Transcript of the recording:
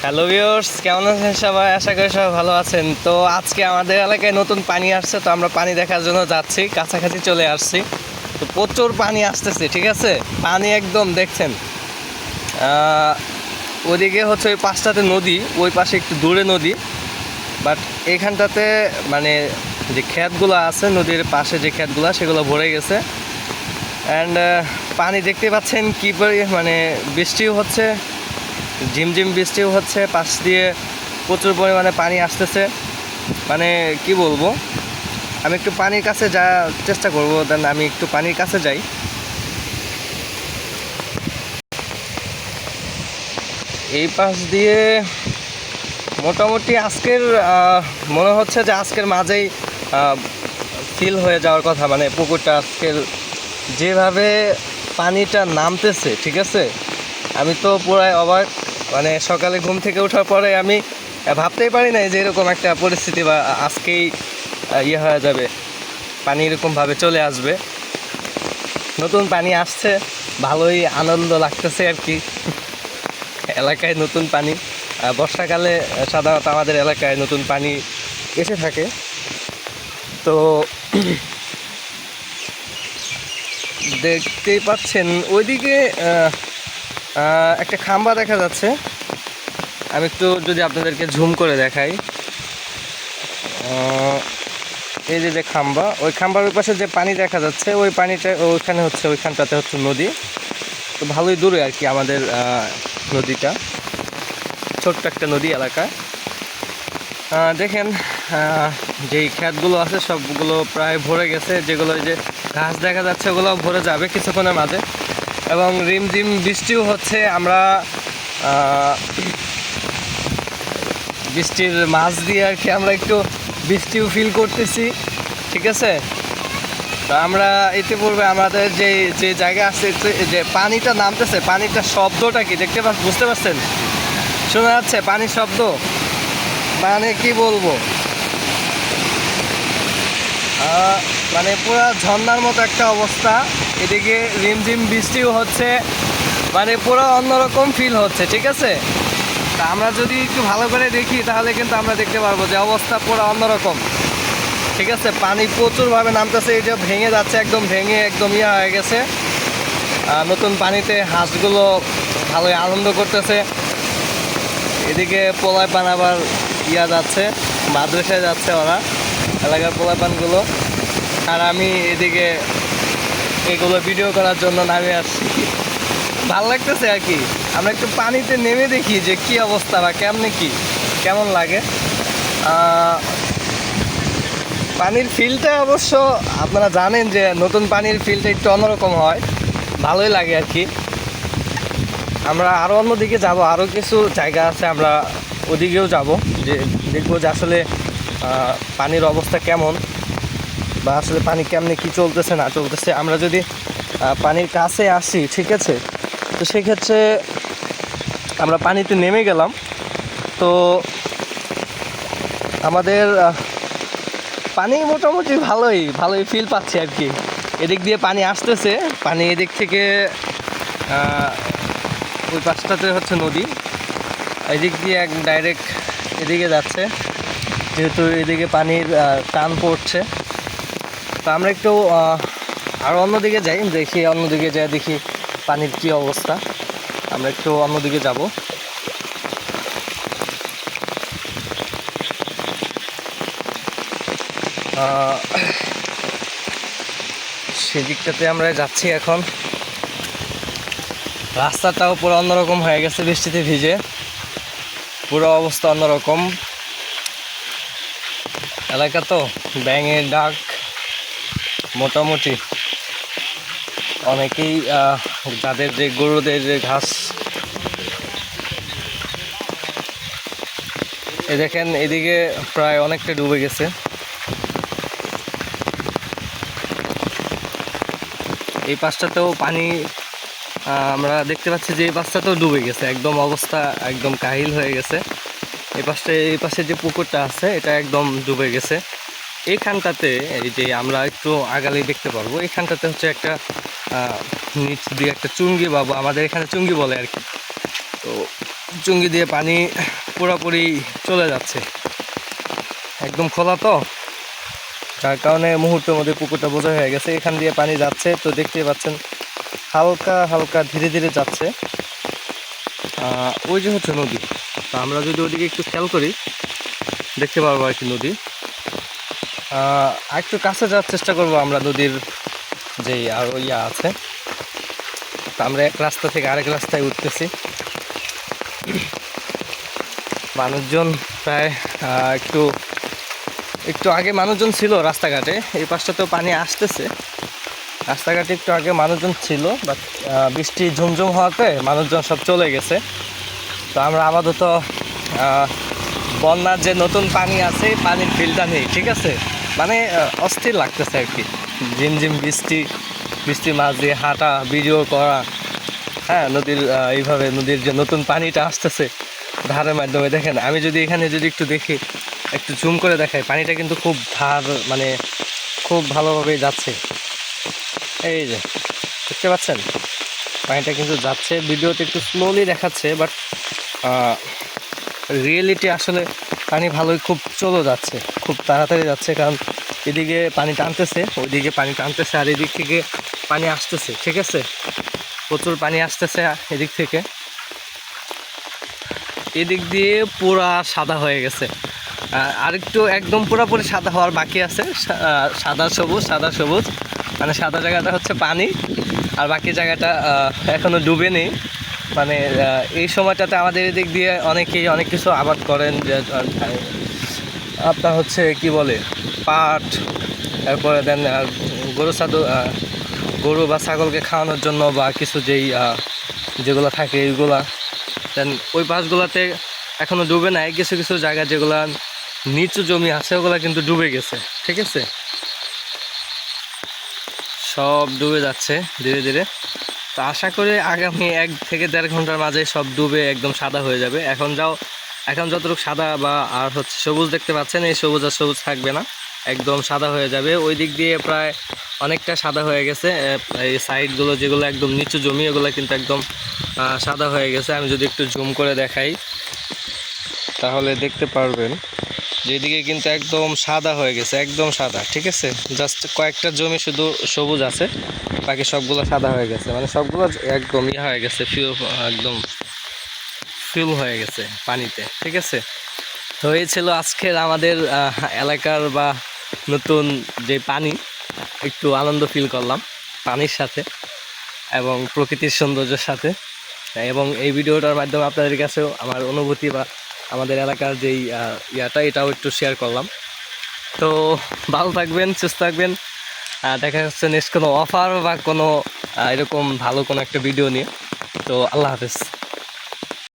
Hello viewers, কেমন আছেন সবাই? আশা করি সবাই ভালো আছেন। তো আজকে আমাদের এলাকায় নতুন পানি আসছে, তো আমরা পানি দেখার জন্য যাচ্ছি, কাছাকাছি চলে আসছি। তো প্রচুর পানি আসতেছে, ঠিক আছে, পানি একদম দেখছেন। ওদিকে হচ্ছে ওই পাশটাতে নদী, ওই পাশে একটু দূরে নদী, বাট এইখানটাতে মানে যে ক্ষেতগুলো আছে নদীর পাশে, যে ক্ষেতগুলো সেগুলো ভরে গেছে। অ্যান্ড পানি দেখতে পাচ্ছেন কী মানে বৃষ্টিও হচ্ছে, ঝিমঝিম বৃষ্টিও হচ্ছে, পাশ দিয়ে প্রচুর পরিমাণে পানি আসতেছে। মানে কি বলবো, আমি একটু পানির কাছে চেষ্টা করবো, দেন আমি একটু পানির কাছে যাই। এই পাশ দিয়ে মোটামুটি আজকের মনে হচ্ছে যে আজকের মাঝেই ফিল হয়ে যাওয়ার কথা। মানে পুকুরটা আজকের যেভাবে পানিটা নামতেছে, ঠিক আছে, আমি তো পুরাই অবাক। মানে সকালে ঘুম থেকে ওঠার পরে আমি ভাবতেই পারি নাই যে এরকম একটা পরিস্থিতি বা আজকেই ইয়ে হয়ে যাবে, পানি এরকমভাবে চলে আসবে। নতুন পানি আসছে, ভালোই আনন্দ লাগতেছে আর কি। এলাকায় নতুন পানি, বর্ষাকালে সাধারণত আমাদের এলাকায় নতুন পানি এসে থাকে। তো দেখতেই পাচ্ছেন ওইদিকে একটা খাম্বা দেখা যাচ্ছে। আমি একটু যদি আপনাদেরকে ঝুম করে দেখাই, এই যে খাম্বা, ওই খাম্বার ওই পাশে যে পানি দেখা যাচ্ছে, ওই পানিটা ওইখানে হচ্ছে, ওইখানটাতে হচ্ছে নদী। তো ভালোই দূরে আর কি আমাদের নদীটা, ছোট্ট একটা নদী এলাকা। দেখেন যেই ক্ষেতগুলো আছে সবগুলো প্রায় ভরে গেছে, যেগুলো যে ঘাস দেখা যাচ্ছে ওগুলো ভরে যাবে কিছুক্ষণের মাঝে। এবং রিমঝিম বৃষ্টিও হচ্ছে, আমরা বৃষ্টির মাছ দিয়ে আর কি আমরা একটু বৃষ্টিও ফিল করতেছি, ঠিক আছে। তো আমরা ইতিপূর্বে আমাদের যে যে জায়গা আছে, যে পানিটা নামতেছে, পানিটার শব্দটা কি বুঝতে পারছেন? শোনা যাচ্ছে পানির শব্দ, মানে কি বলবো, মানে পুরো ঝর্ণার মতো একটা অবস্থা। এদিকে রিমঝিম বৃষ্টিও হচ্ছে, মানে পুরো অন্যরকম ফিল হচ্ছে, ঠিক আছে। তা আমরা যদি একটু ভালো করে দেখি তাহলে কিন্তু আমরা দেখতে পারবো যে অবস্থা পুরো অন্যরকম, ঠিক আছে। পানি প্রচুরভাবে নামতেছে, এই যে ভেঙে যাচ্ছে, একদম ভেঙে একদম ইয়া হয়ে গেছে। নতুন পানিতে হাঁসগুলো ভালোই আনন্দ করতেছে। এদিকে পোলাপান আবার যাচ্ছে, মাদ্রাসায় যাচ্ছে ওরা, এলাকার পোলাপানগুলো। আর আমি এদিকে এগুলো ভিডিও করার জন্য নামে আসছি। ভাল লাগতেছে আর কি। আমরা একটু পানিতে নেমে দেখি যে কি অবস্থা বা কেমন লাগে। পানির ফিলটা অবশ্য আপনারা জানেন যে নতুন পানির ফিলটা একটু অন্যরকম হয়, ভালোই লাগে আর কি। আমরা আরও অন্যদিকে যাব, আরও কিছু জায়গা আছে, আমরা ওদিকেও যাব, যে দেখবো যে আসলে পানির অবস্থা কেমন, বা আসলে পানি কেমনে কি চলতেছে না চলতেছে। আমরা যদি পানির কাছে আসি, ঠিক আছে, তো সেক্ষেত্রে আমরা পানিতে নেমে গেলাম। তো আমাদের পানি মোটামুটি ভালোই ফিল পাচ্ছি আর কি। এদিক দিয়ে পানি আসতেছে, পানি এদিক থেকে ওই পাশটাতে হচ্ছে নদী, এদিক দিয়ে এক ডাইরেক্ট এদিকে যাচ্ছে, যেহেতু এদিকে পানির টান পড়ছে। তো আমরা একটু আরও অন্যদিকে যাই, অন্যদিকে যাই দেখি পানির কী অবস্থা। আমরা একটু অন্যদিকে যাব। সেদিকটাতে আমরা যাচ্ছি এখন। রাস্তাটাও পুরো অন্যরকম হয়ে গেছে, বৃষ্টিতে ভিজে পুরো অবস্থা অন্যরকম। এলাকা তো ব্যাঙের ডাক, মোটামুটি অনেকেই যাদের যে গরুদের যে ঘাস, দেখেন এদিকে প্রায় অনেকটা ডুবে গেছে। এই পাশটাতেও পানি আমরা দেখতে পাচ্ছি যে এই পাশটাতেও ডুবে গেছে, একদম অবস্থা একদম কাহিল হয়ে গেছে। এই পাশে যে পুকুরটা আছে এটা একদম ডুবে গেছে। এইখানটাতে এই যে আমরা একটু আগালেই দেখতে পারবো, এইখানটাতে হচ্ছে একটা নিচ দিয়ে একটা চুঙ্গি, বাবু আমাদের এখানে চুঙ্গি বলে আর কি। তো চুঙ্গি দিয়ে পানি পুরোপুরি চলে যাচ্ছে, একদম খোলা তো, যার কারণে মুহূর্তের মধ্যে পুকুরটা বোঝা হয়ে গেছে। এখান দিয়ে পানি যাচ্ছে, তো দেখতেই পাচ্ছেন হালকা হালকা ধীরে ধীরে যাচ্ছে। ওই যে হচ্ছে নদী, তো আমরা যদি ওদিকে একটু খেয়াল করি দেখতে পারবো আর কি নদী। একটু কাছে যাওয়ার চেষ্টা করব আমরা নদীর যেই আরো আছে। তো আমরা এক রাস্তা থেকে আরেক রাস্তায় উঠতেছি। মানুষজন প্রায় একটু একটু আগে মানুষজন ছিল রাস্তাঘাটে, এই পাশটাতেও পানি আসতেছে। রাস্তাঘাটে একটু আগে মানুষজন ছিল, বাট বৃষ্টি ঝুমঝুম হওয়াতে মানুষজন সব চলে গেছে। তো আমরা আপাতত বন্যার যে নতুন পানি আছে পানির ফিলটা নেই, ঠিক আছে, মানে অস্থির লাগতেছে আর কি। ঝিমঝিম বৃষ্টির মাঝ দিয়ে হাঁটা, ভিডিও করা, হ্যাঁ, নদীর এইভাবে নদীর যে নতুন পানিটা আসতেছে ধারের মাধ্যমে। দেখেন আমি যদি এখানে যদি একটু দেখি, একটু জুম করে দেখাই, পানিটা কিন্তু খুব ধার, মানে খুব ভালোভাবেই যাচ্ছে। এই যে দেখতে পাচ্ছেন পানিটা কিন্তু যাচ্ছে, ভিডিওতে একটু স্লোলি দেখাচ্ছে, বাট রিয়েলিটি আসলে পানি ভালোই খুব চলে যাচ্ছে, খুব তাড়াতাড়ি যাচ্ছে। কারণ এদিকে পানি টানতেছে, ওইদিকে পানি টানতেছে, আর এদিক থেকে পানি আসতেছে, ঠিক আছে, প্রচুর পানি আসতেছে এদিক থেকে। এদিক দিয়ে পুরা সাদা হয়ে গেছে, আরেকটু একদম পুরোপুরি সাদা হওয়ার বাকি আছে। সাদা সবুজ, মানে সাদা জায়গাটা হচ্ছে পানি, আর বাকি জায়গাটা এখনো ডুবেনি। মানে এই সময়টাতে আমাদের এদিক দিয়ে অনেকেই অনেক কিছু আবাদ করেন, যে আপনার হচ্ছে কি বলে পাট, তারপরে দেন গরু বা ছাগলকে খাওয়ানোর জন্য, বা কিছু যেগুলো থাকে এইগুলা। দেন ওই পাশগুলোতে এখনো ডুবে নাই, কিছু কিছু জায়গা যেগুলা নিচু জমি আছে ওগুলা কিন্তু ডুবে গেছে, ঠিক আছে, সব ডুবে যাচ্ছে ধীরে ধীরে। তো আশা করি আগামী 1 থেকে 1.5 ঘন্টার মাঝে সব ডুবে একদম সাদা হয়ে যাবে। এখন যতটুকু সাদা বা আর হচ্ছে সবুজ দেখতে পাচ্ছেন, এই সবুজ আর সবুজ থাকবে না, একদম সাদা হয়ে যাবে। ওই দিক দিয়ে প্রায় অনেকটা সাদা হয়ে গেছে, এই সাইডগুলো যেগুলো একদম নিচু জমি ওগুলো কিন্তু একদম সাদা হয়ে গেছে। আমি যদি একটু জুম করে দেখাই তাহলে দেখতে পারবেন যে এদিকে কিন্তু একদম সাদা হয়ে গেছে, একদম সাদা, ঠিক আছে, জাস্ট কয়েকটা জমি শুধু সবুজ আছে, বাকি সবগুলো সাদা হয়ে গেছে, মানে সবগুলো একদম হয়ে গেছে, একদম ফিল হয়ে গেছে পানিতে, ঠিক আছে। তো এই ছিল আজকের আমাদের এলাকার বা নতুন যে পানি, একটু আনন্দ ফিল করলাম পানির সাথে এবং প্রকৃতির সৌন্দর্যের সাথে, এবং এই ভিডিওটার মাধ্যমে আপনাদের কাছেও আমার অনুভূতি বা আমাদের এলাকার যেই এটাও একটু শেয়ার করলাম। তো ভালো থাকবেন, সুস্থ থাকবেন, দেখা যাচ্ছে নেক্সট কোনো অফার বা কোনো এরকম ভালো কোনো একটা ভিডিও নিয়ে। তো আল্লাহ হাফেজ।